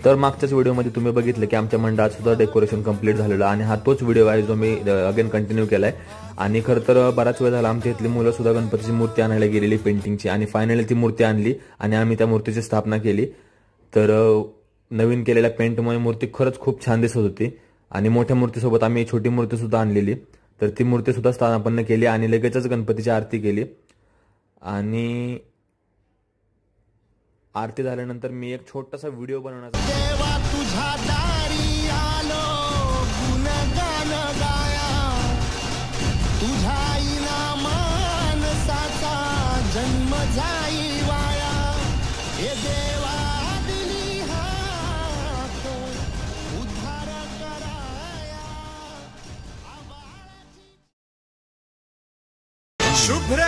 तर मागच्याच व्हिडिओमध्ये तुम्ही बघितलं की आमच्या मंडळात सुद्धा डेकोरेशन कंप्लीट झालेलं आणि हा तोच व्हिडिओ आहे जो मी अगेन कंटिन्यू केलाय। आणि खरं तर बराच वेळ झाला आमच्या इथली मुलं सुद्धा गणपतीची मूर्ती आणायला गेलेली पेंटिंगची आणि फायनली ती मूर्ती आणली आणि आम्ही त्या मूर्तीची स्थापना केली। तर नवीन केलेल्या पेंटमुळे मूर्ती खरंच खूप छान दिसत होती आणि मोठ्या मूर्तीसोबत आम्ही छोटी मूर्ती सुद्धा आणलेली। तर ती मूर्ती सुद्धा स्थापना केली आणि लगेचच गणपतीची आरती केली आणि आरती झाल्यानंतर मी एक छोटासा व्हिडिओ बनवण्याचा देवा तुझ्या दारी आलो गुणगान गाया तुझ्या इनामानसाचा जन्म जाई वाया हे देवा दिली हात उद्धार कराया शुभ्र